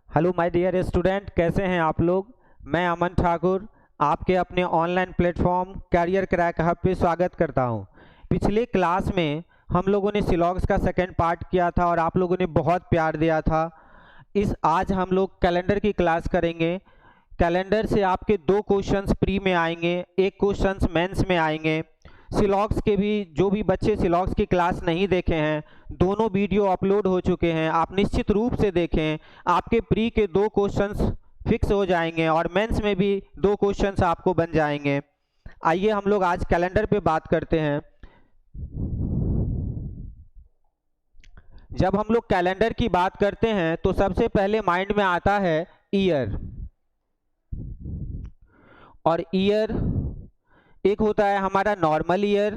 Hello my dear student, कैसे हैं आप लोग। मैं अमन ठाकुर आपके अपने online platform career crack hub पे स्वागत करता हूं। पिछले क्लास में हम लोगों ने सिलॉग्स का सेकंड पार्ट किया था और आप लोगों ने बहुत प्यार दिया था। आज हम लोग कैलेंडर की क्लास करेंगे। कैलेंडर से आपके 2 क्वेश्चंस प्री में आएंगे, 1 क्वेश्चंस मेंस में आएंगे। सिलॉग्स के भी जो भी बच्चे सिलॉग्स की क्लास नहीं देखे हैं, दोनों वीडियो अपलोड हो चुके हैं, आप निश्चित रूप से देखें। आपके प्री के 2 क्वेश्चंस फिक्स हो जाएंगे और मेंस में भी 2 क्वेश्चंस आपको बन जाएंगे। आइए हम लोग आज कैलेंडर पे बात करते हैं। जब हम लोग कैलेंडर की बात करते हैं तो सबसे पहले माइंड में आता है ईयर। और ईयर एक होता है हमारा नॉर्मल ईयर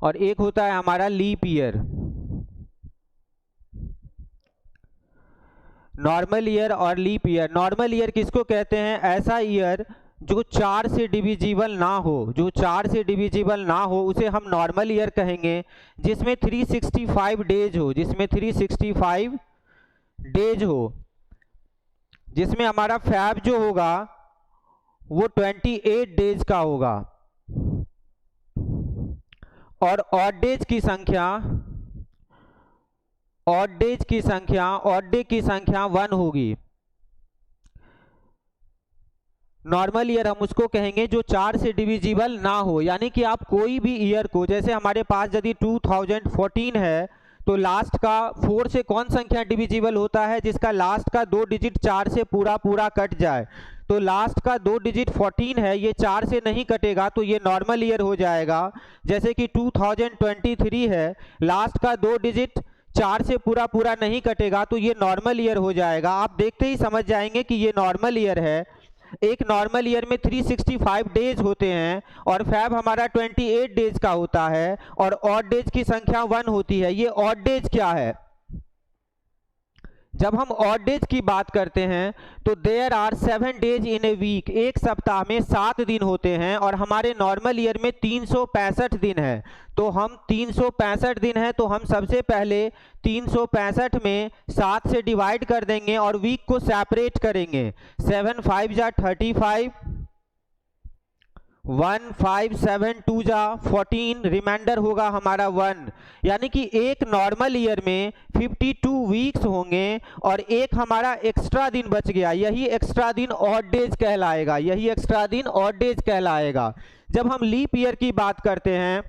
और एक होता है हमारा लीप ईयर। नॉर्मल ईयर और लीप ईयर। नॉर्मल ईयर किसको कहते हैं? ऐसा ईयर जो 4 से डिविजिबल ना हो, जो 4 से डिविजिबल ना हो उसे हम नॉर्मल ईयर कहेंगे। जिसमें 365 डेज हो, जिसमें 365 डेज हो, जिसमें हमारा फैब जो होगा वो 28 डेज का होगा और ऑड डेज की संख्या, ऑड डे की संख्या 1 होगी। नॉर्मल ईयर हम उसको कहेंगे जो 4 से डिविजिबल ना हो, यानी कि आप कोई भी ईयर को, जैसे हमारे पास यदि 2014 है तो लास्ट का 4 से कौन संख्या डिविजिबल होता है? जिसका लास्ट का 2 डिजिट 4 से पूरा कट जाए। तो लास्ट का 2 डिजिट 14 है, ये 4 से नहीं कटेगा तो ये नॉर्मल ईयर हो जाएगा। जैसे कि 2023 है, लास्ट का 2 डिजिट 4 से पूरा नहीं कटेगा तो ये नॉर्मल ईयर हो जाएगा। आप देखते ही समझ जाएंगे कि ये नॉर्मल ईयर है। एक नॉर्मल ईयर में 365 डेज होते हैं और फैब हमारा 28 डेज का होता है और ऑड डेज की संख्या 1 होती है। ये ऑड डेज क्या है? जब हम ऑड डेज की बात करते हैं तो there are 7 days in a week. एक सप्ताह में 7 दिन होते हैं और हमारे नॉर्मल ईयर में 365 दिन है। तो हम 365 दिन है तो हम सबसे पहले 365 में 7 से डिवाइड कर देंगे और वीक को सेपरेट करेंगे। 7 5 जा 35, 1 5 7 2 जा 14, रिमाइंडर होगा हमारा 1। यानी कि एक नॉर्मल ईयर में 52 वीक्स होंगे और एक हमारा एक्स्ट्रा दिन बच गया। यही एक्स्ट्रा दिन ऑड डेज कहलाएगा, यही एक्स्ट्रा दिन ऑड डेज कहलाएगा। जब हम लीप ईयर की बात करते हैं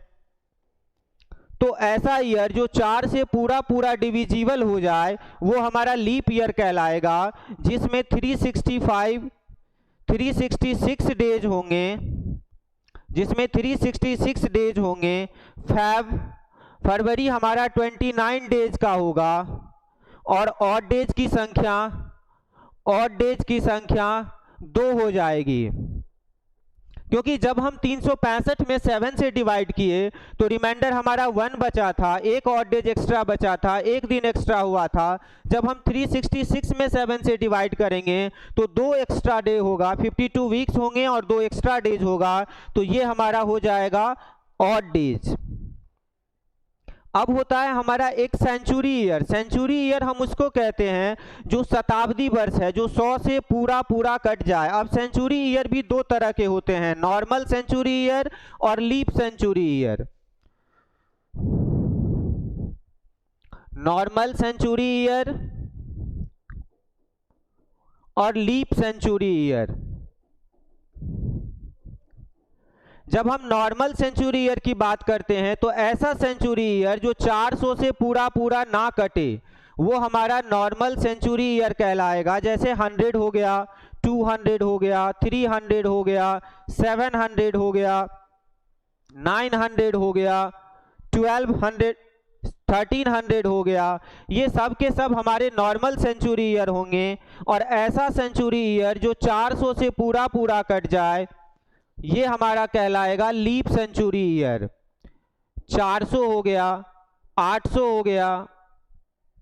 तो ऐसा ईयर जो 4 से पूरा डिविजिबल हो जाए वो हमारा लीप ईयर कहलाएगा। जिसमें 366 डेज होंगे, जिसमें 366 डेज होंगे। फरवरी हमारा 29 डेज का होगा और ऑड डेज की संख्या 2 हो जाएगी। क्योंकि जब हम 365 में 7 से डिवाइड किए तो रिमाइंडर हमारा 1 बचा था, एक ऑड डेज एक्स्ट्रा बचा था, एक दिन एक्स्ट्रा हुआ था। जब हम 366 में 7 से डिवाइड करेंगे तो 2 एक्स्ट्रा डे होगा, 52 वीक्स होंगे और 2 एक्स्ट्रा डेज होगा। तो ये हमारा हो जाएगा ऑड डेज। अब होता है हमारा एक सेंचुरी ईयर। सेंचुरी ईयर हम उसको कहते हैं जो शताब्दी वर्ष है, जो 100 से पूरा कट जाए। अब सेंचुरी ईयर भी 2 तरह के होते हैं, नॉर्मल सेंचुरी ईयर और leap century year. Normal century year और लीप सेंचुरी ईयर। जब हम नॉर्मल सेंचुरी ईयर की बात करते हैं तो ऐसा सेंचुरी ईयर जो 400 से पूरा ना कटे वो हमारा नॉर्मल सेंचुरी ईयर कहलाएगा। जैसे 100 हो गया, 200 हो गया, 300 हो गया, 700 हो गया, 900 हो गया, 1200, 1300 हो गया। ये सब के सब हमारे नॉर्मल सेंचुरी ईयर होंगे। और ऐसा सेंचुरी ईयर जो 400 से पूरा कट जाए ये हमारा कहलाएगा लीप सेंचुरी ईयर। 400 हो गया, 800 हो गया,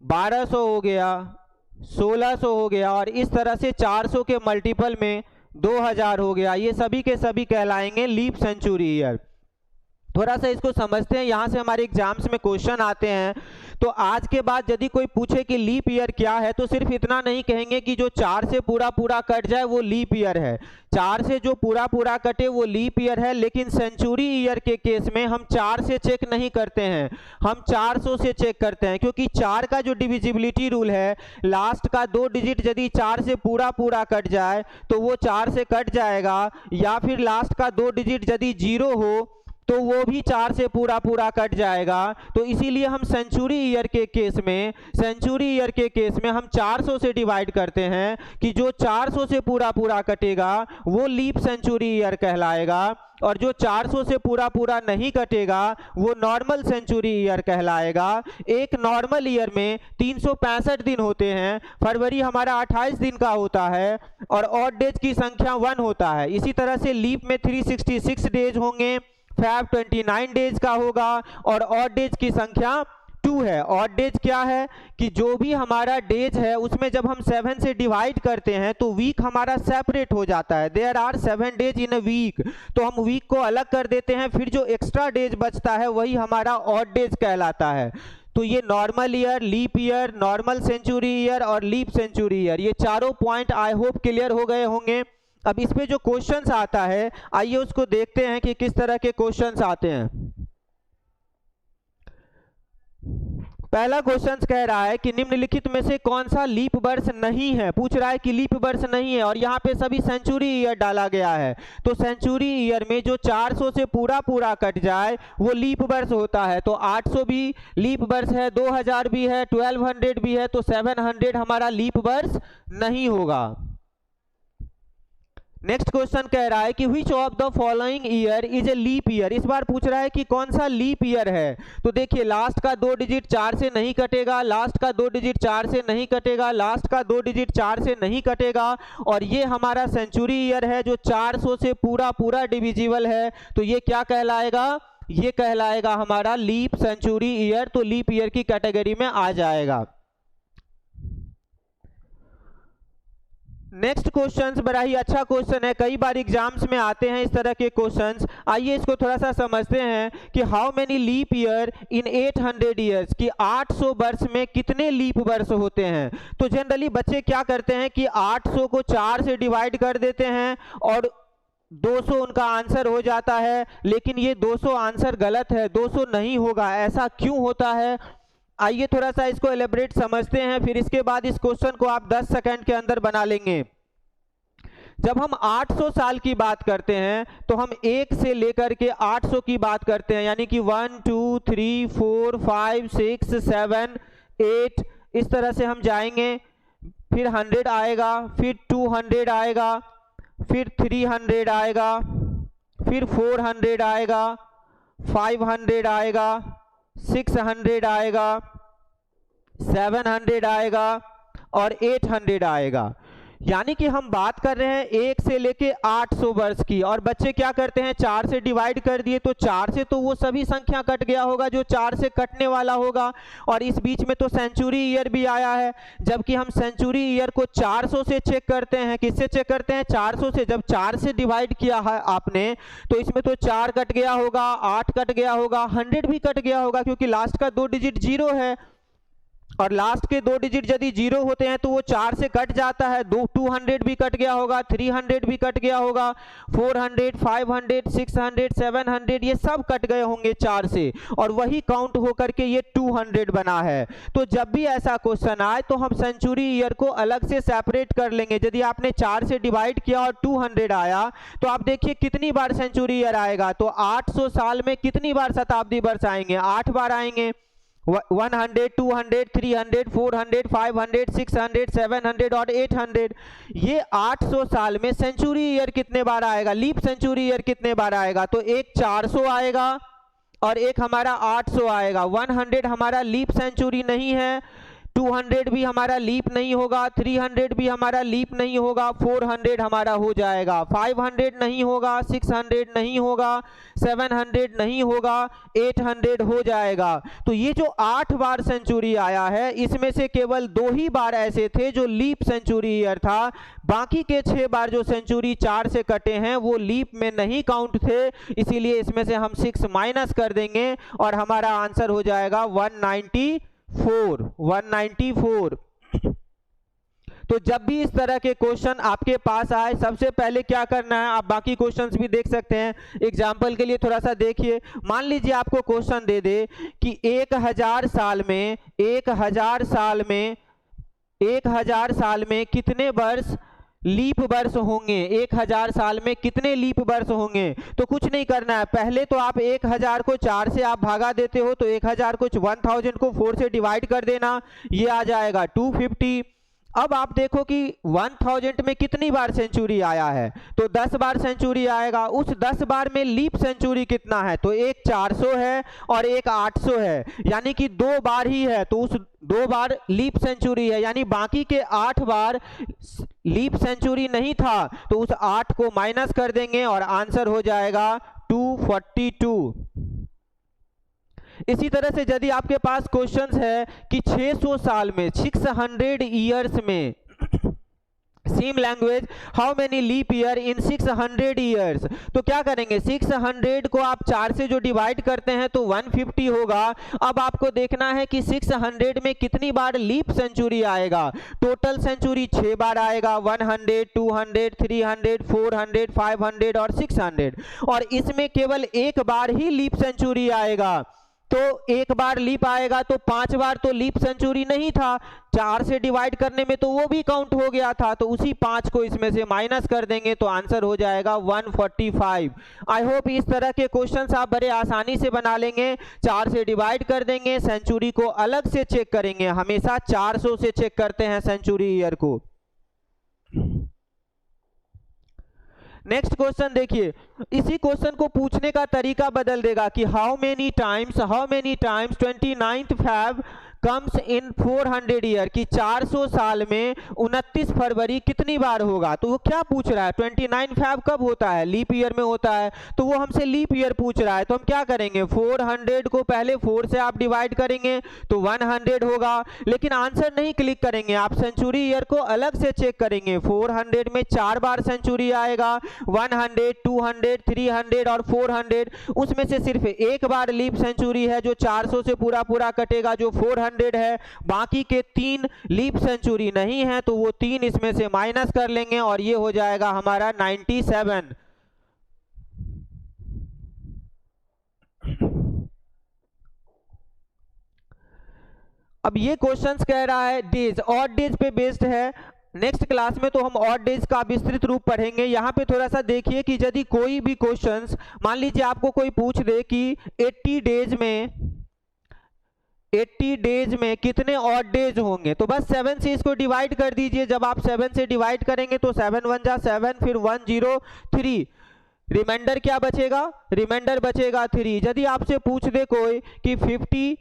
1200 हो गया, 1600 हो गया और इस तरह से 400 के मल्टीपल में 2000 हो गया। ये सभी के सभी कहलाएंगे लीप सेंचुरी ईयर। थोड़ा सा इसको समझते हैं, यहाँ से हमारे एग्जाम्स में क्वेश्चन आते हैं। तो आज के बाद यदि कोई पूछे कि लीप ईयर क्या है तो सिर्फ इतना नहीं कहेंगे कि जो 4 से पूरा पूरा कट जाए वो लीप ईयर है। 4 से जो पूरा पूरा कटे वो लीप ईयर है, लेकिन सेंचुरी ईयर के केस में हम 4 से चेक नहीं करते हैं, हम 400 से चेक करते हैं, क्योंकि 4 का जो डिविजिबिलिटी रूल है, लास्ट का 2 डिजिट यदि 4 से पूरा पूरा कट जाए तो वो 4 से कट जाएगा, या फिर लास्ट का 2 डिजिट यदि 0 हो तो वो भी 4 से पूरा पूरा कट जाएगा। तो इसीलिए हम सेंचुरी ईयर के केस में हम 400 से डिवाइड करते हैं कि जो 400 से पूरा पूरा कटेगा वो लीप सेंचुरी ईयर कहलाएगा, और जो 400 से पूरा पूरा नहीं कटेगा वो नॉर्मल सेंचुरी ईयर कहलाएगा। एक नॉर्मल ईयर में 365 दिन होते हैं, फरवरी हमारा 28 दिन का होता है और ऑड डेज की संख्या 1 होता है। इसी तरह से लीप में 366 डेज होंगे, फैब 29 डेज का होगा और ऑड डेज की संख्या 2 है। ऑड डेज क्या है कि जो भी हमारा डेज है उसमें जब हम 7 से डिवाइड करते हैं तो वीक हमारा सेपरेट हो जाता है। There are 7 days in a week, तो हम वीक को अलग कर देते हैं, फिर जो एक्स्ट्रा डेज बचता है वही हमारा ऑड डेज कहलाता है। तो ये normal year, leap year, normal century year और लीप सेंचुरी ईयर, ये चारों पॉइंट आई होप क्लियर हो गए होंगे। अब इस पे जो क्वेश्चंस आता है आइए उसको देखते हैं कि किस तरह के क्वेश्चंस आते हैं। पहला क्वेश्चन कह रहा है कि निम्नलिखित में से कौन सा लीप वर्ष नहीं है, पूछ रहा है कि लीप वर्ष नहीं है और यहाँ पे सभी सेंचुरी ईयर डाला गया है। तो सेंचुरी ईयर में जो 400 से पूरा पूरा कट जाए वो लीप वर्ष होता है। तो 800 भी लीप वर्ष है, 2000 भी है, 1200 भी है, तो 700 हमारा लीप वर्ष नहीं होगा। नेक्स्ट क्वेश्चन कह रहा है कि which of the following year is a leap year, इस बार पूछ रहा है कि कौन सा लीप ईयर है। तो देखिए लास्ट का 2 डिजिट 4 से नहीं कटेगा, लास्ट का 2 डिजिट 4 से नहीं कटेगा, लास्ट का 2 डिजिट 4 से नहीं कटेगा, और ये हमारा सेंचुरी ईयर है जो 400 से पूरा पूरा डिविजिबल है। तो ये क्या कहलाएगा, ये कहलाएगा हमारा लीप सेंचुरी ईयर, तो लीप ईयर की कैटेगरी में आ जाएगा। नेक्स्ट क्वेश्चंस बड़ा ही अच्छा क्वेश्चन है, कई बार एग्जाम्स में आते हैं इस तरह के क्वेश्चंस। आइए इसको थोड़ा सा समझते हैं कि how many leap year in 800 years, कि 800 वर्ष में कितने लीप वर्ष होते हैं। तो जनरली बच्चे क्या करते हैं कि 800 को 4 से डिवाइड कर देते हैं और 200 उनका आंसर हो जाता है, लेकिन ये 200 आंसर गलत है, 200 नहीं होगा। ऐसा क्यों होता है, आइए थोड़ा सा इसको एलेबरेट समझते हैं, फिर इसके बाद इस क्वेश्चन को आप 10 सेकंड के अंदर बना लेंगे। जब हम 800 साल की बात करते हैं तो हम 1 से लेकर के 800 की बात करते हैं, यानी कि 1 2 3 4 5 6 7 8 इस तरह से हम जाएंगे। फिर 100 आएगा, फिर 200 आएगा, फिर 300 आएगा, फिर 400 आएगा, 500 आएगा, 600 आएगा, 700 आएगा और 800 आएगा। यानी कि हम बात कर रहे हैं 1 से लेके 800 वर्ष की, और बच्चे क्या करते हैं 4 से डिवाइड कर दिए, तो 4 से तो वो सभी संख्या कट गया होगा जो 4 से कटने वाला होगा, और इस बीच में तो सेंचुरी ईयर भी आया है। जबकि हम सेंचुरी ईयर को 400 से चेक करते हैं, किससे चेक करते हैं 400 से। जब 4 से डिवाइड किया है आपने तो इसमें तो 4 कट गया होगा, 8 कट गया होगा, 100 भी कट गया होगा, क्योंकि लास्ट का 2 डिजिट 0 है, और लास्ट के 2 डिजिट यदि 0 होते हैं तो वो 4 से कट जाता है। 200 भी कट गया होगा, 300 भी कट गया होगा, 400 500 600 700 ये सब कट गए होंगे 4 से, और वही काउंट होकर के ये 200 बना है। तो जब भी ऐसा क्वेश्चन आए तो हम सेंचुरी ईयर को अलग से सेपरेट कर लेंगे। यदि आपने 4 से डिवाइड किया और 200 आया तो आप देखिए कितनी बार सेंचुरी ईयर आएगा। तो 800 साल में कितनी बार शताब्दी वर्ष आएंगे, 8 बार आएंगे। 100 200 300 400 500 600 700 और 800, ये 800 साल में सेंचुरी ईयर कितने बार आएगा, लीप सेंचुरी ईयर कितने बार आएगा। तो एक 400 आएगा और एक हमारा 800 आएगा। 100 हमारा लीप सेंचुरी नहीं है, 200 भी हमारा लीप नहीं होगा, 300 भी हमारा लीप नहीं होगा, 400 हमारा हो जाएगा, 500 नहीं होगा, 600 नहीं होगा, 700 नहीं होगा, 800 हो जाएगा। तो ये जो 8 बार सेंचुरी आया है इसमें से केवल 2 ही बार ऐसे थे जो लीप सेंचुरी ईयर था, बाकी के 6 बार जो सेंचुरी 4 से कटे हैं वो लीप में नहीं काउंट थे, इसीलिए इसमें से हम 6 माइनस कर देंगे और हमारा आंसर हो जाएगा 195। 194। तो जब भी इस तरह के क्वेश्चन आपके पास आए, सबसे पहले क्या करना है, आप बाकी क्वेश्चंस भी देख सकते हैं। एग्जाम्पल के लिए थोड़ा सा देखिए, मान लीजिए आपको क्वेश्चन दे दे कि 1000 साल में कितने वर्ष लीप वर्ष होंगे, 1000 साल में कितने लीप वर्ष होंगे। तो कुछ नहीं करना है, पहले तो आप 1000 को 4 से आप भागा देते हो, तो 1000 को 1000 को 4 से डिवाइड कर देना, ये आ जाएगा 250। अब आप देखो कि 1000 में कितनी बार सेंचुरी आया है, तो 10 बार सेंचुरी आएगा। उस 10 बार में लीप सेंचुरी कितना है, तो एक 400 है और एक 800 है, यानी कि 2 बार ही है, तो उस 2 बार लीप सेंचुरी है, यानी बाकी के 8 बार लीप सेंचुरी नहीं था, तो उस 8 को माइनस कर देंगे और आंसर हो जाएगा 242। इसी तरह से यदि आपके पास क्वेश्चंस है कि 600 साल में 600 ईयर्स में same language, how many leap year in 600 years, तो क्या करेंगे, 600 को आप 4 से जो डिवाइड करते हैं तो 150 होगा। अब आपको देखना है कि 600 में कितनी बार लीप सेंचुरी आएगा। टोटल सेंचुरी 6 बार आएगा, 100, 200, 300, 400, 500 और 600, और इसमें केवल एक बार ही लीप सेंचुरी आएगा। तो एक बार लीप आएगा तो 5 बार तो लीप सेंचुरी नहीं था, 4 से डिवाइड करने में तो वो भी काउंट हो गया था, तो उसी 5 को इसमें से माइनस कर देंगे तो आंसर हो जाएगा 145। आई होप इस तरह के क्वेश्चंस आप बड़े आसानी से बना लेंगे। 4 से डिवाइड कर देंगे, सेंचुरी को अलग से चेक करेंगे, हमेशा 400 से चेक करते हैं सेंचुरी ईयर को। नेक्स्ट क्वेश्चन देखिए, इसी क्वेश्चन को पूछने का तरीका बदल देगा कि how many times 29th Feb comes in 400 year, कि 400 साल में 29 फरवरी कितनी बार होगा। तो वो क्या पूछ रहा है, 29 Feb कब होता है, लीप ईयर में होता है, तो वो हमसे लीप ईयर पूछ रहा है। तो हम क्या करेंगे, 400 को पहले 4 से आप डिवाइड करेंगे तो 100 होगा, लेकिन आंसर नहीं क्लिक करेंगे, आप सेंचुरी ईयर को अलग से चेक करेंगे। 400 में 4 बार सेंचुरी आएगा, 100, 200, 300 और 400, उसमें से सिर्फ एक बार लीप सेंचुरी है जो 400 से पूरा कटेगा, जो 400 है। बाकी के 3 लीप सेंचुरी नहीं है, तो वो 3 इसमें से माइनस कर लेंगे और ये हो जाएगा हमारा 97। अब ये क्वेश्चंस कह रहा है डेज, ऑड डेज पे बेस्ड है। नेक्स्ट क्लास में तो हम ऑड डेज का विस्तृत रूप पढ़ेंगे। यहाँ पे थोड़ा सा देखिए कि यदि कोई भी क्वेश्चंस, मान लीजिए आपको कोई पूछ दे कि 80 डेज में कितने ऑड डेज होंगे, तो बस 7 से इसको डिवाइड कर दीजिए। जब आप 7 से डिवाइड करेंगे तो 7 1 जा 7, फिर 103, रिमाइंडर क्या बचेगा, रिमाइंडर बचेगा 3। यदि आपसे पूछ दे कोई कि 50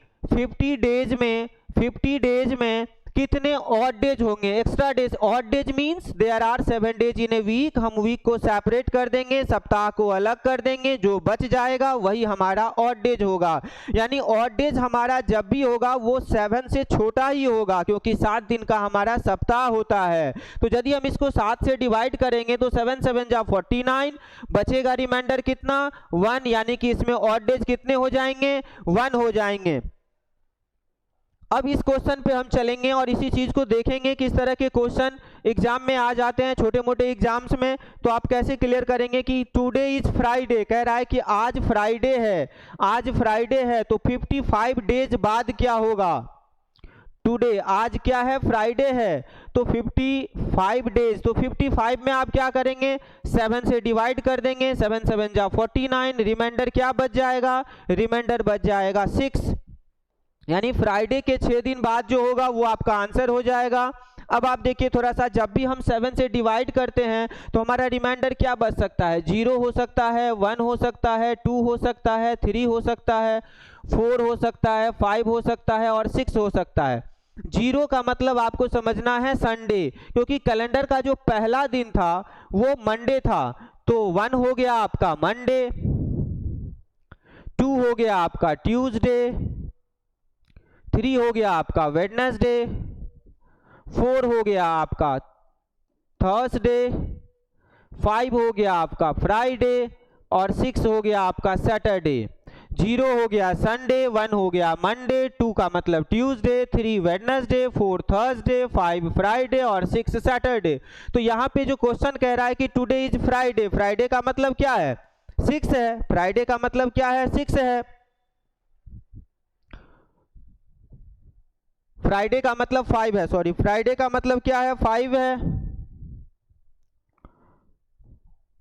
डेज में कितने ऑड डेज होंगे, extra days, odd days means there are 7 days in a week, हम वीक को सेपरेट कर देंगे, सप्ताह को अलग कर देंगे, जो बच जाएगा वही हमारा ऑड डेज होगा। यानी ऑड डेज हमारा जब भी होगा वो 7 से छोटा ही होगा, क्योंकि 7 दिन का हमारा सप्ताह होता है। तो यदि हम इसको 7 से डिवाइड करेंगे तो 7 7 जा 49, बचेगा रिमाइंडर कितना, 1, यानी कि इसमें ऑड डेज कितने हो जाएंगे, 1 हो जाएंगे। अब इस क्वेश्चन पे हम चलेंगे और इसी चीज को देखेंगे किस तरह के क्वेश्चन एग्जाम में आ जाते हैं, छोटे मोटे एग्जाम्स में। तो आप कैसे क्लियर करेंगे कि टुडे इज फ्राइडे, कह रहा है कि आज फ्राइडे है, आज फ्राइडे है, तो 55 डेज बाद क्या होगा, टुडे आज क्या है, फ्राइडे है, तो 55 डेज, तो 55 में आप क्या करेंगे, 7 से डिवाइड कर देंगे, 7 7 जा 49, रिमाइंडर क्या बच जाएगा, रिमाइंडर बच जाएगा 6, यानी फ्राइडे के 6 दिन बाद जो होगा वो आपका आंसर हो जाएगा। अब आप देखिए थोड़ा सा, जब भी हम 7 से डिवाइड करते हैं तो हमारा रिमाइंडर क्या बच सकता है, 0 हो सकता है, 1 हो सकता है, 2 हो सकता है, 3 हो सकता है, 4 हो सकता है, 5 हो सकता है और 6 हो सकता है। 0 का मतलब आपको समझना है संडे, क्योंकि कैलेंडर का जो पहला दिन था वो मंडे था, तो 1 हो गया आपका मंडे, 2 हो गया आपका ट्यूसडे, 3 हो गया आपका वेडनेसडे, 4 हो गया आपका थर्सडे, 5 हो गया आपका फ्राइडे और 6 हो गया आपका सैटरडे। 0 हो गया संडे, 1 हो गया मंडे, 2 का मतलब ट्यूसडे, 3 वेडनेसडे, 4 थर्सडे, 5 फ्राइडे और 6 सैटरडे। तो यहाँ पे जो क्वेश्चन कह रहा है कि टुडे इज फ्राइडे, फ्राइडे का मतलब क्या है 6 है, फ्राइडे का मतलब क्या है 6 है, फ्राइडे का मतलब 5 है, सॉरी फ्राइडे का मतलब क्या है 5 है।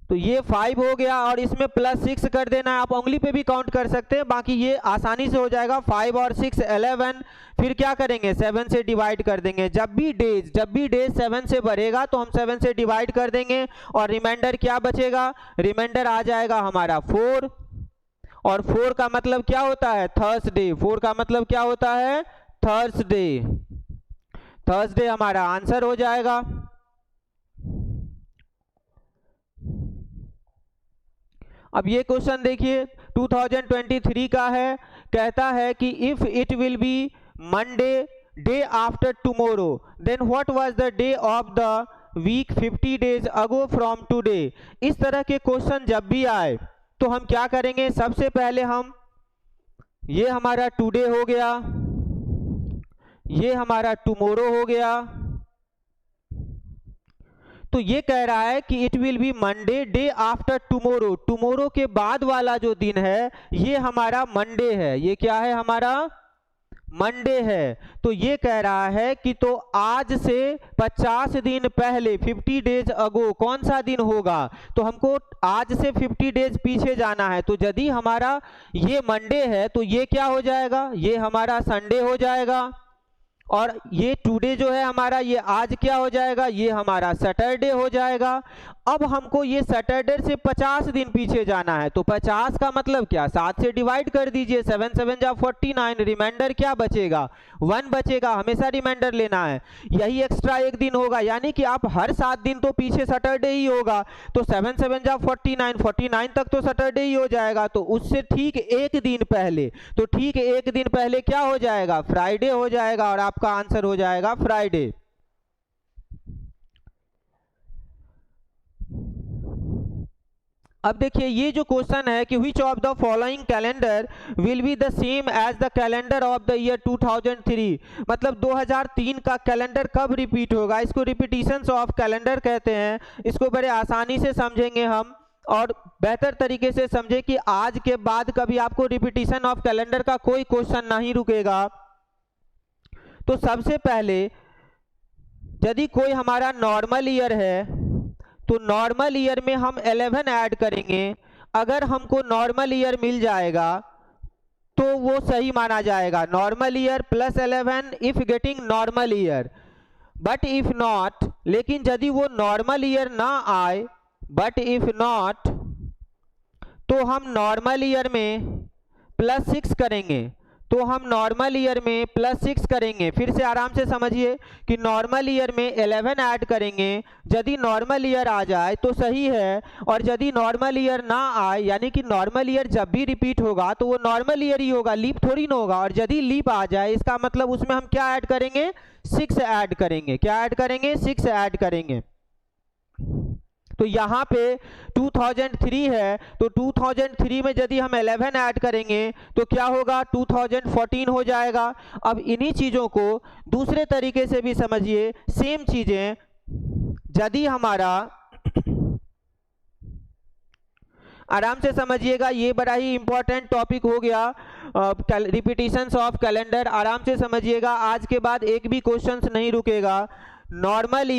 तो ये 5 हो गया और इसमें +6 कर देना है, आप उंगली पे भी काउंट कर सकते हैं, बाकी ये आसानी से हो जाएगा। 5 और 6 11, फिर क्या करेंगे 7 से डिवाइड कर देंगे। जब भी डेज 7 से बढ़ेगा तो हम 7 से डिवाइड कर देंगे और रिमाइंडर क्या बचेगा, रिमाइंडर आ जाएगा हमारा 4, और 4 का मतलब क्या होता है थर्सडे, 4 का मतलब क्या होता है थर्सडे, थर्सडे हमारा आंसर हो जाएगा। अब ये क्वेश्चन देखिए 2023 का है, कहता है कि if it will be Monday day after tomorrow then what was the day of the week 50 days ago from today. इस तरह के क्वेश्चन जब भी आए तो हम क्या करेंगे, सबसे पहले हम ये हमारा टुडे हो गया, ये हमारा टुमारो हो गया, तो ये कह रहा है कि it will be Monday day after tomorrow, tomorrow के बाद वाला जो दिन है ये हमारा मंडे है, ये क्या है हमारा मंडे है। तो ये कह रहा है कि तो आज से 50 दिन पहले 50 डेज अगो कौन सा दिन होगा, तो हमको आज से 50 डेज पीछे जाना है। तो यदि हमारा ये मंडे है तो ये क्या हो जाएगा, ये हमारा संडे हो जाएगा, और ये टुडे जो है हमारा ये आज क्या हो जाएगा, ये हमारा सैटरडे हो जाएगा। अब हमको ये सैटरडे से 50 दिन पीछे जाना है, तो 50 का मतलब क्या 7 से डिवाइड कर दीजिए, 7 7 जा 49, रिमाइंडर क्या बचेगा 1 बचेगा, हमेशा रिमाइंडर लेना है। यही एक्स्ट्रा एक दिन होगा, यानी कि आप हर 7 दिन तो पीछे सैटरडे ही होगा, तो 7 7 जा 49, 49 तक तो सैटरडे ही हो जाएगा। तो उससे ठीक एक दिन पहले, तो ठीक एक दिन पहले क्या हो जाएगा फ्राइडे हो जाएगा, और आपका आंसर हो जाएगा फ्राइडे। अब देखिए ये जो क्वेश्चन है कि which of the following calendar will be the same as the calendar of the year 2003, मतलब 2003 का कैलेंडर कब रिपीट होगा, इसको रिपीटिशंस ऑफ कैलेंडर कहते हैं। इसको बड़े आसानी से समझेंगे हम और बेहतर तरीके से समझे कि आज के बाद कभी आपको रिपीटिशन ऑफ कैलेंडर का कोई क्वेश्चन नहीं रुकेगा। तो सबसे पहले यदि कोई हमारा नॉर्मल ईयर है तो नॉर्मल ईयर में हम 11 ऐड करेंगे, अगर हमको नॉर्मल ईयर मिल जाएगा तो वो सही माना जाएगा, normal year plus 11 if getting normal year. But if not, लेकिन यदि वो नॉर्मल ईयर ना आए, बट इफ नॉट, तो हम नॉर्मल ईयर में +6 करेंगे, तो हम नॉर्मल ईयर में +6 करेंगे। फिर से आराम से समझिए कि नॉर्मल ईयर में 11 ऐड करेंगे, यदि नॉर्मल ईयर आ जाए तो सही है, और यदि नॉर्मल ईयर ना आए, यानी कि नॉर्मल ईयर जब भी रिपीट होगा तो वो नॉर्मल ईयर ही होगा, लीप थोड़ी ना होगा, और यदि लीप आ जाए इसका मतलब उसमें हम क्या ऐड करेंगे 6 ऐड करेंगे, क्या ऐड करेंगे 6 ऐड करेंगे। तो यहाँ पे 2003 है, तो 2003 में यदि हम 11 ऐड करेंगे तो क्या होगा 2014 हो जाएगा। अब इन्हीं चीज़ों को दूसरे तरीके से भी समझिए, सेम चीज़ें, यदि हमारा आराम से समझिएगा, ये बड़ा ही इंपॉर्टेंट टॉपिक हो गया रिपीटिशंस ऑफ कैलेंडर, आराम से समझिएगा, आज के बाद एक भी क्वेश्चंस नहीं रुकेगा। नॉर्मल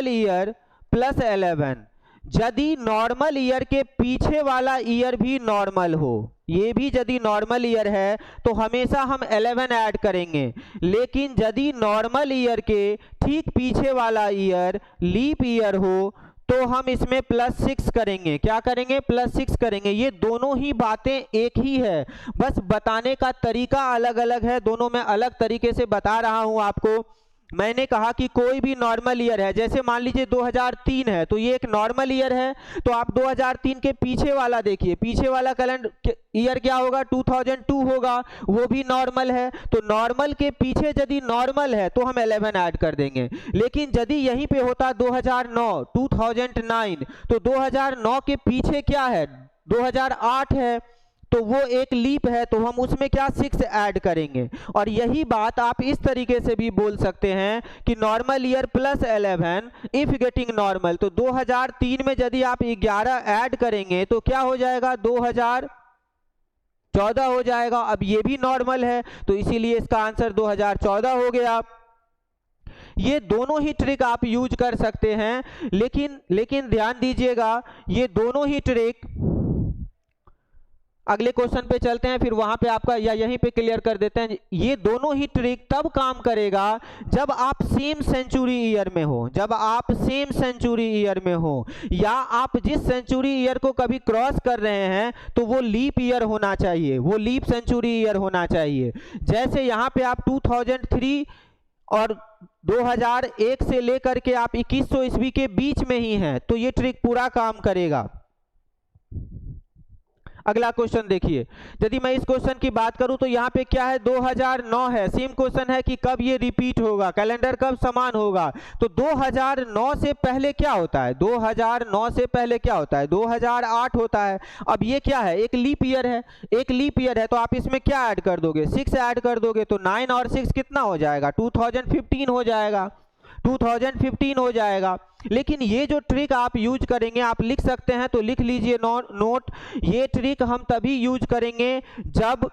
ईयर प्लस 11, यदि नॉर्मल ईयर के पीछे वाला ईयर भी नॉर्मल हो, ये भी यदि नॉर्मल ईयर है तो हमेशा हम 11 ऐड करेंगे, लेकिन यदि नॉर्मल ईयर के ठीक पीछे वाला ईयर लीप ईयर हो तो हम इसमें +6 करेंगे, क्या करेंगे +6 करेंगे। ये दोनों ही बातें एक ही है, बस बताने का तरीका अलग अलग है, दोनों में अलग तरीके से बता रहा हूं आपको। मैंने कहा कि कोई भी नॉर्मल ईयर है, जैसे मान लीजिए 2003 है तो ये एक नॉर्मल ईयर है, तो आप 2003 के पीछे वाला देखिए, पीछे वाला कैलेंडर ईयर क्या होगा 2002 होगा, वो भी नॉर्मल है। तो नॉर्मल के पीछे यदि नॉर्मल है तो हम 11 ऐड कर देंगे, लेकिन यदि यहीं पे होता 2009 2009, तो 2009 के पीछे क्या है 2008 है, तो वो एक लीप है, तो हम उसमें क्या 6 ऐड करेंगे। और यही बात आप इस तरीके से भी बोल सकते हैं कि normal year plus 11 if getting normal, तो 2003 में यदि आप 11 ऐड करेंगे तो क्या हो जाएगा, 2014 हो जाएगा। अब ये भी नॉर्मल है, तो इसीलिए इसका आंसर 2014 हो गया। ये दोनों ही ट्रिक आप यूज कर सकते हैं, लेकिन ध्यान दीजिएगा, ये दोनों ही ट्रिक, अगले क्वेश्चन पे चलते हैं, फिर वहां पे आपका या यहीं पे क्लियर कर देते हैं। ये दोनों ही ट्रिक तब काम करेगा जब आप सेम सेंचुरी ईयर में हो, जब आप सेम सेंचुरी ईयर में हो, या आप जिस सेंचुरी ईयर को कभी क्रॉस कर रहे हैं तो वो लीप ईयर होना चाहिए, वो लीप सेंचुरी ईयर होना चाहिए। जैसे यहाँ पे आप 2003 और 2001 से लेकर के आप 2100 ईस्वी के बीच में ही हैं, तो ये ट्रिक पूरा काम करेगा। अगला क्वेश्चन देखिए, यदि मैं इस क्वेश्चन की बात करूं तो यहाँ पे क्या है, 2009 है। सेम क्वेश्चन है कि कब ये रिपीट होगा, कैलेंडर कब समान होगा। तो 2009 से पहले क्या होता है, 2009 से पहले क्या होता है, 2008 होता है। अब ये क्या है, एक लीप ईयर है, एक लीप ईयर है, तो आप इसमें क्या ऐड कर दोगे, 6 ऐड कर दोगे, तो 9 और 6 कितना हो जाएगा, 2015 हो जाएगा, 2015 हो जाएगा। लेकिन ये जो ट्रिक आप यूज करेंगे, आप लिख सकते हैं तो लिख लीजिए नोट, ये ट्रिक हम तभी यूज करेंगे जब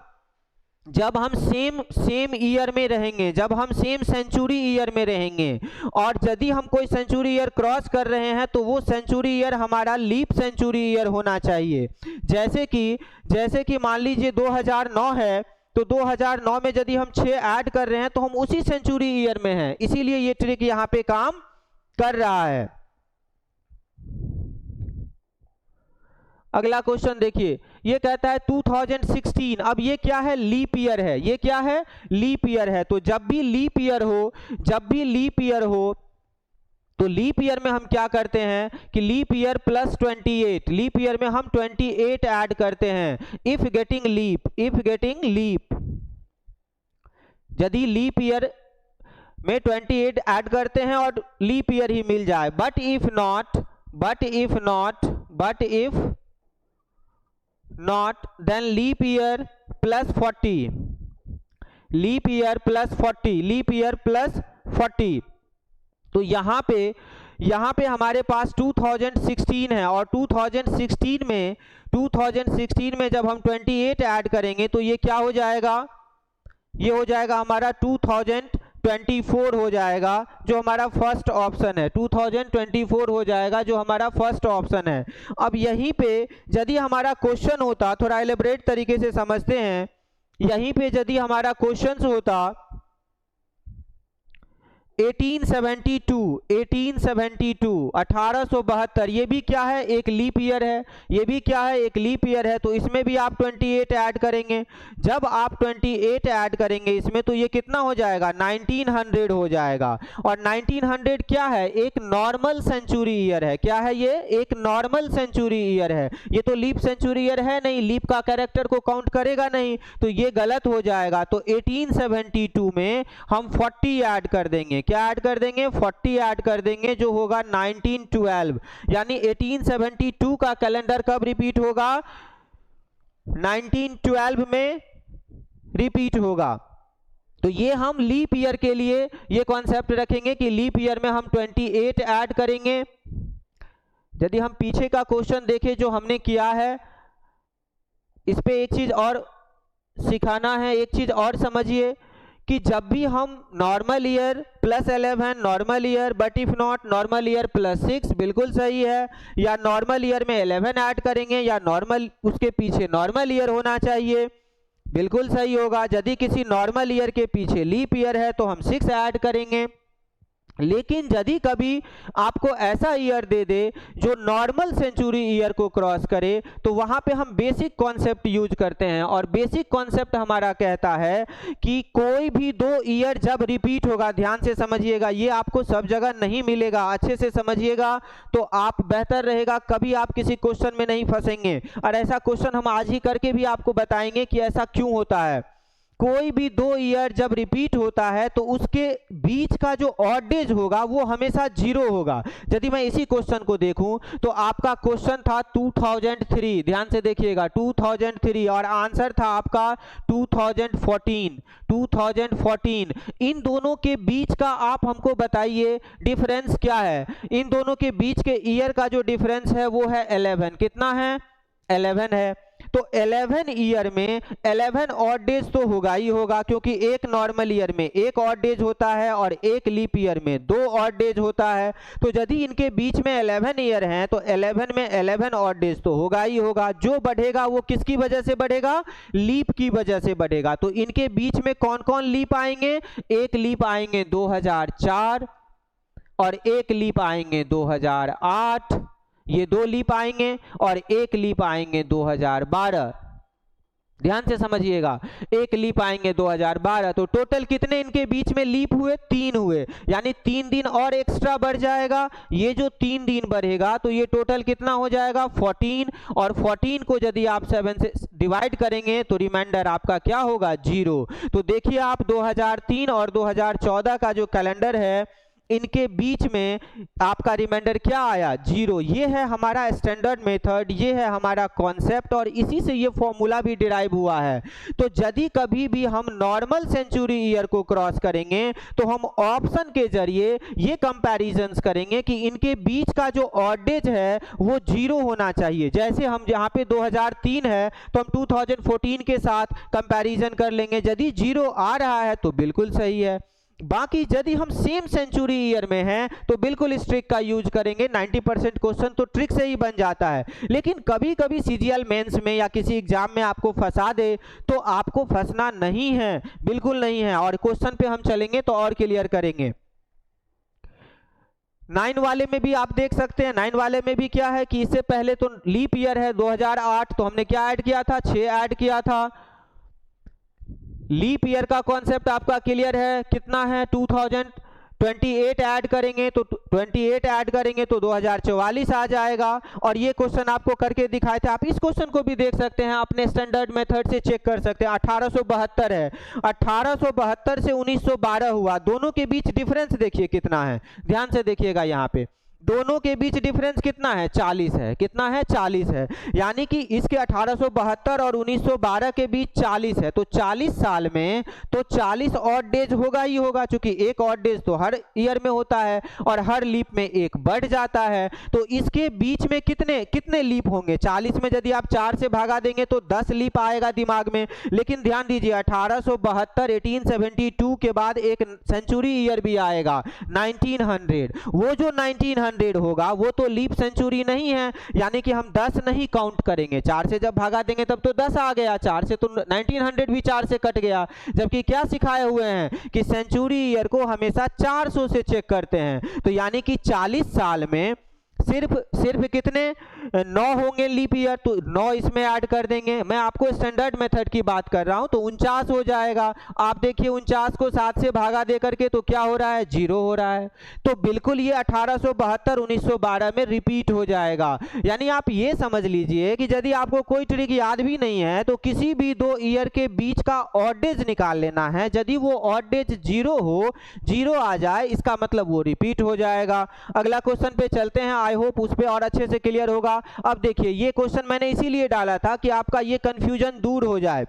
हम सेम ईयर में रहेंगे, जब हम सेम सेंचुरी ईयर में रहेंगे। और यदि हम कोई सेंचुरी ईयर क्रॉस कर रहे हैं तो वो सेंचुरी ईयर हमारा लीप सेंचुरी ईयर होना चाहिए। जैसे कि मान लीजिए 2009 है, तो 2009 में यदि हम 6 ऐड कर रहे हैं तो हम उसी सेंचुरी ईयर में हैं, इसीलिए ये ट्रिक यहाँ पे काम कर रहा है। अगला क्वेश्चन देखिए, ये कहता है 2016। अब ये क्या है, लीप ईयर है, ये क्या है, लीप ईयर है। तो जब भी लीप ईयर हो तो लीप ईयर में हम क्या करते हैं कि leap year plus 28, leap year में हम 28 ऐड करते हैं इफ गेटिंग लीप। यदि लीप ईयर में 28 ऐड करते हैं और लीप ईयर ही मिल जाए। But if not then leap year plus 40। तो यहाँ पे हमारे पास 2016 है, और 2016 में जब हम 28 ऐड करेंगे तो ये क्या हो जाएगा, ये हो जाएगा हमारा 2024 हो जाएगा, जो हमारा फर्स्ट ऑप्शन है। 2024 हो जाएगा जो हमारा फर्स्ट ऑप्शन है। अब यहीं पे यदि हमारा क्वेश्चन होता, थोड़ा एलेबरेट तरीके से समझते हैं, यहीं पे यदि हमारा क्वेश्चन होता 1872, ये भी क्या है, एक लीप ईयर है, ये भी क्या है, एक लीप ईयर है। तो इसमें भी आप 28 ऐड करेंगे। जब आप 28 ऐड करेंगे इसमें, तो ये कितना हो जाएगा, 1900 हो जाएगा। और 1900 क्या है, एक नॉर्मल सेंचुरी ईयर है। क्या है ये, एक नॉर्मल सेंचुरी ईयर है। ये तो लीप सेंचुरी ईयर है नहीं, लीप का कैरेक्टर को काउंट करेगा नहीं, तो ये गलत हो जाएगा। तो 1872 में हम 40 ऐड कर देंगे। क्या ऐड कर देंगे, 40 ऐड कर देंगे, जो होगा 1912। यानी 1872 का कैलेंडर कब रिपीट होगा, 1912 में रिपीट होगा। तो ये हम लीप ईयर के लिए ये कॉन्सेप्ट रखेंगे कि लीप ईयर में हम 28 ऐड करेंगे। यदि हम पीछे का क्वेश्चन देखें जो हमने किया है, इस पे एक चीज और सिखाना है, एक चीज और समझिए कि जब भी हम normal year plus 11, normal year but if not normal year plus 6, बिल्कुल सही है, या नॉर्मल ईयर में 11 ऐड करेंगे, या नॉर्मल उसके पीछे नॉर्मल ईयर होना चाहिए, बिल्कुल सही होगा। यदि किसी नॉर्मल ईयर के पीछे लीप ईयर है तो हम 6 ऐड करेंगे। लेकिन यदि कभी आपको ऐसा ईयर दे दे जो नॉर्मल सेंचुरी ईयर को क्रॉस करे, तो वहां पे हम बेसिक कॉन्सेप्ट यूज करते हैं। और बेसिक कॉन्सेप्ट हमारा कहता है कि कोई भी 2 ईयर जब रिपीट होगा, ध्यान से समझिएगा, ये आपको सब जगह नहीं मिलेगा, अच्छे से समझिएगा तो आप बेहतर रहेगा, कभी आप किसी क्वेश्चन में नहीं फंसेंगे। और ऐसा क्वेश्चन हम आज ही करके भी आपको बताएंगे कि ऐसा क्यों होता है। कोई भी दो ईयर जब रिपीट होता है तो उसके बीच का जो ऑड डेज होगा वो हमेशा 0 होगा। यदि मैं इसी क्वेश्चन को देखूं तो आपका क्वेश्चन था 2003, ध्यान से देखिएगा 2003, और आंसर था आपका 2014। इन दोनों के बीच का आप हमको बताइए डिफरेंस क्या है। इन दोनों के बीच के ईयर का जो डिफरेंस है वो है 11। कितना है? 11 है। तो 11 ईयर में 11 ऑड डेज तो होगा ही होगा, क्योंकि एक नॉर्मल ईयर में एक ऑड डेज होता है और एक लीप ईयर में 2 ऑड डेज होता है। तो यदि इनके बीच में 11 ईयर हैं तो 11 में 11 ऑड डेज तो होगा ही होगा। जो बढ़ेगा वो किसकी वजह से बढ़ेगा? लीप की वजह से बढ़ेगा। तो इनके बीच में कौन कौन लीप आएंगे? एक लीप आएंगे 2004 और एक लीप आएंगे 2008, ये 2 लीप आएंगे, और एक लीप आएंगे 2012। ध्यान से समझिएगा, एक लीप आएंगे 2012। तो टोटल कितने इनके बीच में लीप हुए? 3 हुए, यानी 3 दिन और एक्स्ट्रा बढ़ जाएगा। ये जो 3 दिन बढ़ेगा तो ये टोटल कितना हो जाएगा? 14। और 14 को यदि आप 7 से डिवाइड करेंगे तो रिमाइंडर आपका क्या होगा? 0। तो देखिए आप 2003 और 2014 का जो कैलेंडर है इनके बीच में आपका रिमाइंडर क्या आया? 0। ये है हमारा स्टैंडर्ड मेथड, ये है हमारा कॉन्सेप्ट, और इसी से ये फॉर्मूला भी डिराइव हुआ है। तो यदि कभी भी हम नॉर्मल सेंचुरी ईयर को क्रॉस करेंगे तो हम ऑप्शन के जरिए ये कंपैरिजंस करेंगे कि इनके बीच का जो ऑड डेज है वो 0 होना चाहिए। जैसे हम यहाँ पे 2003 है तो हम 2014 के साथ कंपैरिजन कर लेंगे, यदि 0 आ रहा है तो बिल्कुल सही है। बाकी यदि हम सेम सेंचुरी ईयर में हैं तो बिल्कुल इस ट्रिक का यूज करेंगे। 90% क्वेश्चन तो ट्रिक से ही बन जाता है, लेकिन कभी कभी सीजीएल मेंस में या किसी एग्जाम में आपको फंसा दे तो आपको फंसना नहीं है, बिल्कुल नहीं है। और क्वेश्चन पे हम चलेंगे तो और क्लियर करेंगे। 9 वाले में भी आप देख सकते हैं, 9 वाले में भी क्या है कि इससे पहले तो लीप ईयर है 2008, तो हमने क्या ऐड किया था? 6 ऐड किया था। लीप ईयर का कॉन्सेप्ट आपका क्लियर है, कितना है? 2028 ऐड करेंगे तो 28 ऐड करेंगे तो 2044 आ जाएगा। और ये क्वेश्चन आपको करके दिखाए थे, आप इस क्वेश्चन को भी देख सकते हैं, अपने स्टैंडर्ड मेथड से चेक कर सकते हैं। 1872 है, 1872 से 1912 हुआ, दोनों के बीच डिफरेंस देखिए कितना है। ध्यान से देखिएगा, यहाँ पे दोनों के बीच डिफरेंस कितना है? 40 है। कितना है? 40 है। यानी कि इसके 1872 और 1912 के बीच 40 है। तो 40 साल में तो 40 ऑड डेज होगा ही होगा, क्योंकि एक ऑड डेज तो हर ईयर में होता है और हर लीप में एक बढ़ जाता है। तो इसके बीच में कितने कितने लीप होंगे? 40 में यदि आप 4 से भागा देंगे तो 10 लीप आएगा दिमाग में। लेकिन ध्यान दीजिए 1872 1872 के बाद एक सेंचुरी ईयर भी आएगा 1900। वो जो 1900 होगा वो तो लीप सेंचुरी नहीं है, यानी कि हम 10 नहीं काउंट करेंगे। 4 से जब भागा देंगे तब तो 10 आ गया, 4 से तो 1900 भी 4 से कट गया। जबकि क्या सिखाए हुए हैं कि सेंचुरी ईयर को हमेशा 400 से चेक करते हैं। तो यानी कि 40 साल में सिर्फ कितने? 9 होंगे लीप ईयर, तो 9 इसमें ऐड कर देंगे। मैं आपको स्टैंडर्ड मेथड की बात कर रहा हूं, तो 49 हो जाएगा। आप देखिए 49 को 7 से भागा दे करके तो क्या हो रहा है? 0 हो रहा है। तो बिल्कुल ये 1872 1912 में रिपीट हो जाएगा। यानी आप ये समझ लीजिए कि यदि आपको कोई ट्रिक याद भी नहीं है तो किसी भी 2 ईयर के बीच का ऑड डेज निकाल लेना है। यदि वो ऑड डेज 0 हो, 0 आ जाए, इसका मतलब वो रिपीट हो जाएगा। अगला क्वेश्चन पे चलते हैं, आई होप उस पे और अच्छे से क्लियर होगा। अब देखिए ये क्वेश्चन मैंने इसीलिए डाला था कि आपका ये कंफ्यूजन दूर हो जाए।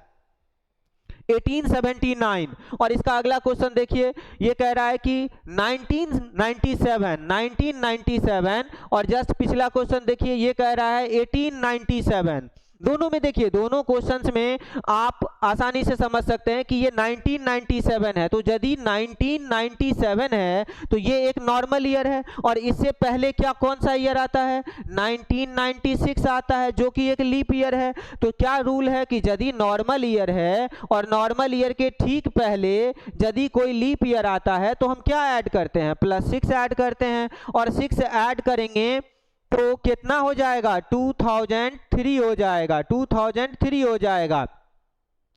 1879 और इसका अगला क्वेश्चन देखिए, ये कह रहा है कि 1997 और जस्ट पिछला क्वेश्चन देखिए ये कह रहा है 1897। दोनों में देखिए, दोनों क्वेश्चंस में आप आसानी से समझ सकते हैं कि ये 1997 है। तो यदि 1997 है तो ये एक नॉर्मल ईयर है, और इससे पहले क्या कौन सा ईयर आता है? 1996 आता है, जो कि एक लीप ईयर है। तो क्या रूल है कि यदि नॉर्मल ईयर है और नॉर्मल ईयर के ठीक पहले यदि कोई लीप ईयर आता है तो हम क्या ऐड करते हैं? +6 ऐड करते हैं, और 6 ऐड करेंगे तो कितना हो जाएगा? 2003 हो जाएगा, 2003 हो जाएगा।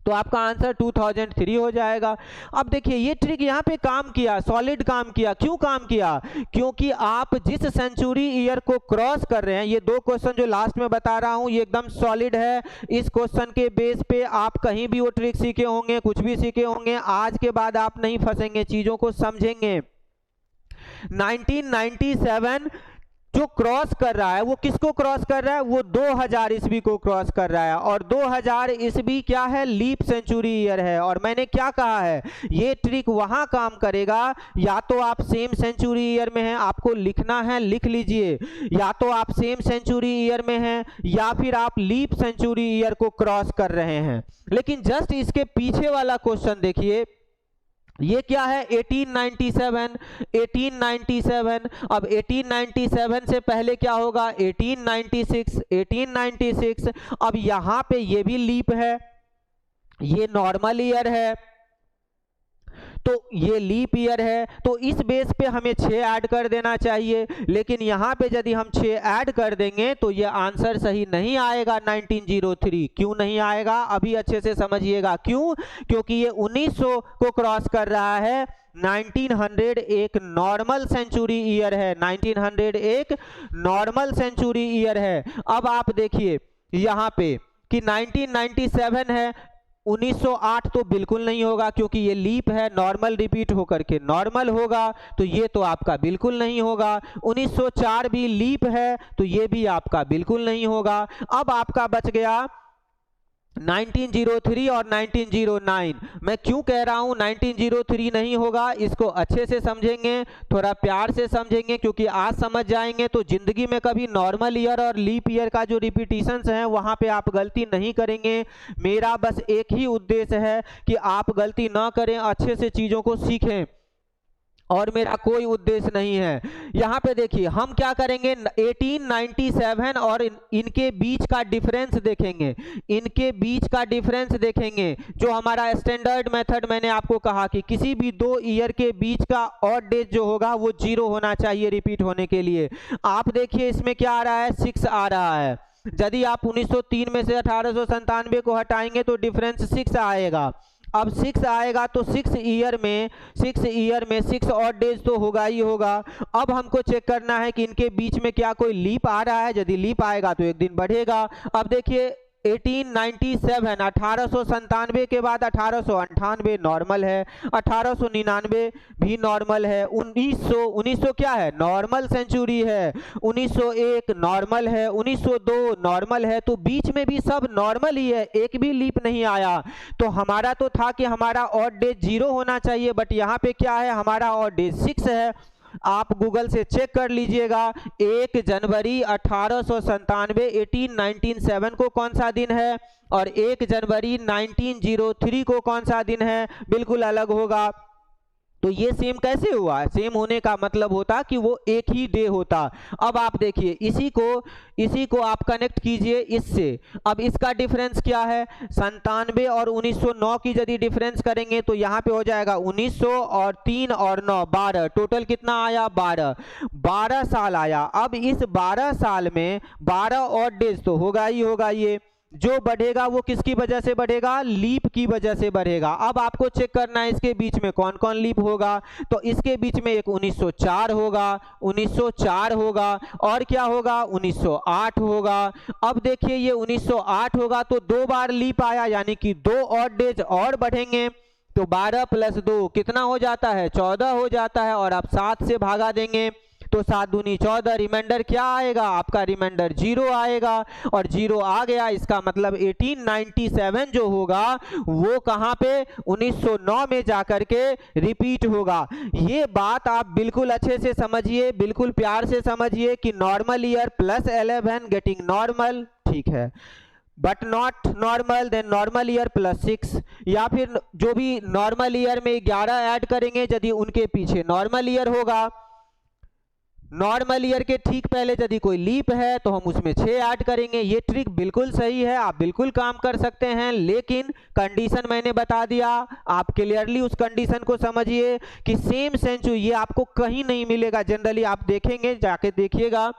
तो आपका आंसर 2003 हो जाएगा। अब देखिए ये ट्रिक यहाँ पे काम किया, सॉलिड काम किया। क्यों काम किया? क्योंकि आप जिस सेंचुरी ईयर को क्रॉस कर रहे हैं, ये दो क्वेश्चन जो लास्ट में बता रहा हूँ ये एकदम सॉलिड है। इस क्वेश्चन के बेस पे आप कहीं भी वो ट्रिक सीखे होंगे, कुछ भी सीखे होंगे, आज के बाद आप नहीं फंसेंगे, चीजों को समझेंगे। 1997 जो क्रॉस कर रहा है वो किसको क्रॉस कर रहा है? वो 2000 ईस्वी को क्रॉस कर रहा है, और 2000 ईस्वी क्या है? लीप सेंचुरी ईयर है। और मैंने क्या कहा है, ये ट्रिक वहां काम करेगा या तो आप सेम सेंचुरी ईयर में हैं, आपको लिखना है, लिख लीजिए, या तो आप सेम सेंचुरी ईयर में हैं या फिर आप लीप सेंचुरी ईयर को क्रॉस कर रहे हैं। लेकिन जस्ट इसके पीछे वाला क्वेश्चन देखिए, ये क्या है? 1897। 1897। अब 1897 से पहले क्या होगा? 1896। 1896। अब यहां पे ये भी लीप है, ये नॉर्मल ईयर है, तो ये लीप ईयर है, तो इस बेस पे हमें 6 ऐड कर देना चाहिए। लेकिन यहाँ पे यदि हम 6 ऐड कर देंगे तो ये आंसर सही नहीं आएगा 1903। क्यों नहीं आएगा? अभी अच्छे से समझिएगा क्यों। क्योंकि ये 1900 को क्रॉस कर रहा है। 1900 एक नॉर्मल सेंचुरी ईयर है। 1900 एक नॉर्मल सेंचुरी ईयर है। अब आप देखिए यहाँ पे कि 1997 है, 1908 तो बिल्कुल नहीं होगा क्योंकि ये लीप है, नॉर्मल रिपीट होकर के नॉर्मल होगा, तो ये तो आपका बिल्कुल नहीं होगा। 1904 भी लीप है, तो ये भी आपका बिल्कुल नहीं होगा। अब आपका बच गया 1903 और 1909। मैं क्यों कह रहा हूं 1903 नहीं होगा, इसको अच्छे से समझेंगे, थोड़ा प्यार से समझेंगे, क्योंकि आज समझ जाएंगे तो जिंदगी में कभी नॉर्मल ईयर और लीप ईयर का जो रिपीटिशंस हैं वहां पे आप गलती नहीं करेंगे। मेरा बस एक ही उद्देश्य है कि आप गलती ना करें, अच्छे से चीजों को सीखें, और मेरा कोई उद्देश्य नहीं है। यहाँ पे देखिए हम क्या करेंगे, 1897 और इनके बीच का डिफरेंस देखेंगे। इनके बीच का डिफरेंस देखेंगे, जो हमारा स्टैंडर्ड मेथड मैंने आपको कहा कि किसी भी दो ईयर के बीच का ऑड डेज जो होगा वो 0 होना चाहिए रिपीट होने के लिए। आप देखिए इसमें क्या आ रहा है, 6 आ रहा है। यदि आप 1903 में से 1897 को हटाएंगे तो डिफरेंस 6 आएगा। अब 6 आएगा तो 6 ईयर में 6 ऑड डेज तो होगा ही होगा। अब हमको चेक करना है कि इनके बीच में क्या कोई लीप आ रहा है। यदि लीप आएगा तो एक दिन बढ़ेगा। अब देखिए 1897 1897 के बाद 1898 नॉर्मल है, 1899 भी नॉर्मल है, 1900 क्या है? नॉर्मल सेंचुरी है, 1901 नॉर्मल है, 1902 नॉर्मल है, तो बीच में भी सब नॉर्मल ही है, एक भी लीप नहीं आया। तो हमारा तो था कि हमारा ऑड डेज 0 होना चाहिए, बट यहाँ पे क्या है, हमारा ऑड डेज 6 है। आप गूगल से चेक कर लीजिएगा, 1 जनवरी 1897 1897 को कौन सा दिन है और 1 जनवरी 1903 को कौन सा दिन है, बिल्कुल अलग होगा। तो ये सेम कैसे हुआ? सेम होने का मतलब होता कि वो एक ही डे होता। अब आप देखिए इसी को आप कनेक्ट कीजिए इससे। अब इसका डिफरेंस क्या है? 97 और 1909 की यदि डिफरेंस करेंगे तो यहाँ पे हो जाएगा 1900 और 3 और 9 12, टोटल कितना आया? 12 साल आया। अब इस 12 साल में 12 ऑड डेज तो होगा ही होगा। ये जो बढ़ेगा वो किसकी वजह से बढ़ेगा? लीप की वजह से बढ़ेगा। अब आपको चेक करना है इसके बीच में कौन कौन लीप होगा। तो इसके बीच में एक 1904 होगा, 1904 होगा, और क्या होगा? 1908 होगा। अब देखिए ये 1908 होगा तो 2 बार लीप आया, यानी कि 2 ऑड डेज और बढ़ेंगे। तो 12 + 2 कितना हो जाता है? 14 हो जाता है। और आप 7 से भागा देंगे तो 7 दूनी 14, रिमाइंडर क्या आएगा? आपका रिमाइंडर 0 आएगा। और 0 आ गया, इसका मतलब 1897 जो होगा वो कहां पे? 1909 में जाकर के रिपीट होगा। ये बात आप बिल्कुल अच्छे से समझिए, बिल्कुल प्यार से समझिए कि नॉर्मल ईयर +11 गेटिंग नॉर्मल, ठीक है, but not normal, then normal year +6, या फिर जो भी नॉर्मल ईयर में 11 ऐड करेंगे यदि उनके पीछे नॉर्मल ईयर होगा। नॉर्मल ईयर के ठीक पहले यदि कोई लीप है तो हम उसमें 6 ऐड करेंगे। ये ट्रिक बिल्कुल सही है, आप बिल्कुल काम कर सकते हैं, लेकिन कंडीशन मैंने बता दिया, आप क्लियरली उस कंडीशन को समझिए कि सेम सेंचुरी ये आपको कहीं नहीं मिलेगा। जनरली आप देखेंगे, जाके देखिएगा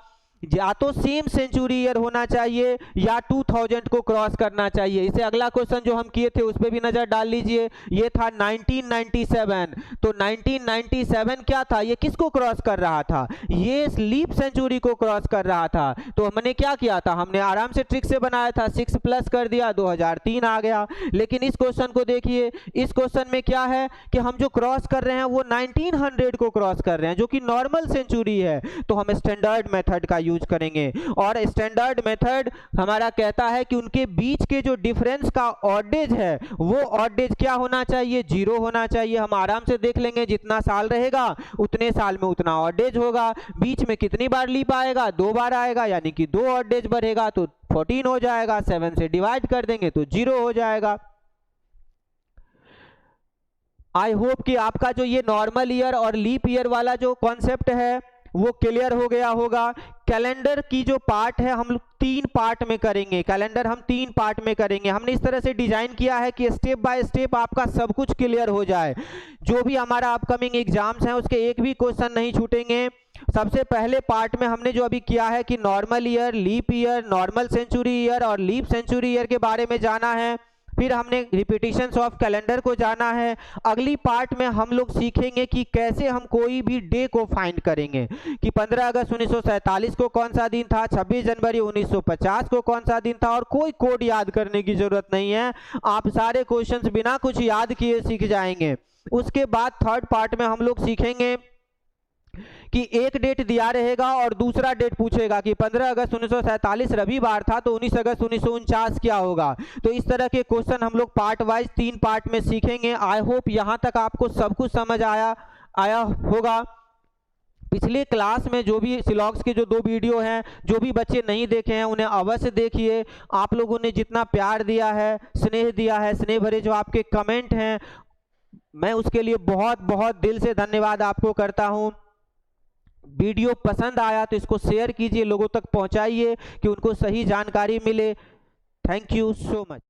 या तो सेम सेंचुरी ईयर होना चाहिए या 2000 को क्रॉस करना चाहिए। इसे अगला क्वेश्चन जो हम किए थे उस पर भी नजर डाल लीजिए, ये था 1997। तो 1997 क्या था, ये किसको क्रॉस कर रहा था, ये लीप सेंचुरी को क्रॉस कर रहा था। तो हमने क्या किया था, हमने आराम से ट्रिक से बनाया था, 6 प्लस कर दिया, 2003 आ गया। लेकिन इस क्वेश्चन को देखिए, इस क्वेश्चन में क्या है कि हम जो क्रॉस कर रहे हैं वो 1900 को क्रॉस कर रहे हैं, जो कि नॉर्मल सेंचुरी है। तो हम स्टैंडर्ड मेथड का यूज करेंगे, और स्टैंडर्ड मेथड हमारा कहता है कि उनके बीच के जो डिफरेंस का ऑडेज है वो ऑडेज क्या होना चाहिए, 0 होना चाहिए। हम आराम से देख लेंगे, जितना साल रहेगा उतने साल में उतना ऑडेज होगा। बीच में कितनी बार लीप आएगा, 2 बार आएगा, यानी कि 2 ऑडेज बढ़ेगा तो 14 हो जाएगा। 7 से डिवाइड कर देंगे तो 0 हो जाएगा। आई होप कि आपका जो ये नॉर्मल ईयर और लीप ईयर वाला जो कॉन्सेप्ट है वो क्लियर हो गया होगा। कैलेंडर की जो पार्ट है हम लोग 3 पार्ट में करेंगे, कैलेंडर हम 3 पार्ट में करेंगे। हमने इस तरह से डिजाइन किया है कि स्टेप बाय स्टेप आपका सब कुछ क्लियर हो जाए। जो भी हमारा अपकमिंग एग्जाम्स हैं उसके एक भी क्वेश्चन नहीं छूटेंगे। सबसे पहले पार्ट में हमने जो अभी किया है कि normal year, leap year, normal century year और लीप सेंचुरी ईयर के बारे में जाना है। फिर हमने रिपीटिशंस ऑफ कैलेंडर को जाना है। अगली पार्ट में हम लोग सीखेंगे कि कैसे हम कोई भी डे को फाइंड करेंगे, कि 15 अगस्त 1947 को कौन सा दिन था, 26 जनवरी 1950 को कौन सा दिन था, और कोई कोड याद करने की जरूरत नहीं है, आप सारे क्वेश्चंस बिना कुछ याद किए सीख जाएंगे। उसके बाद थर्ड पार्ट में हम लोग सीखेंगे कि एक डेट दिया रहेगा और दूसरा डेट पूछेगा कि 15 अगस्त 1947 रविवार था तो 19 अगस्त 1949 क्या होगा। तो इस तरह के क्वेश्चन हम लोग पार्ट वाइज 3 पार्ट में सीखेंगे। आई होप यहाँ तक आपको सब कुछ समझ आया होगा। पिछले क्लास में जो भी सिलॉक्स के जो 2 वीडियो हैं, जो भी बच्चे नहीं देखे हैं उन्हें अवश्य देखिए। आप लोगों ने जितना प्यार दिया है, स्नेह दिया है, स्नेह भरे जो आपके कमेंट हैं, मैं उसके लिए बहुत बहुत दिल से धन्यवाद आपको करता हूँ। वीडियो पसंद आया तो इसको शेयर कीजिए, लोगों तक पहुंचाइए कि उनको सही जानकारी मिले। Thank you so much.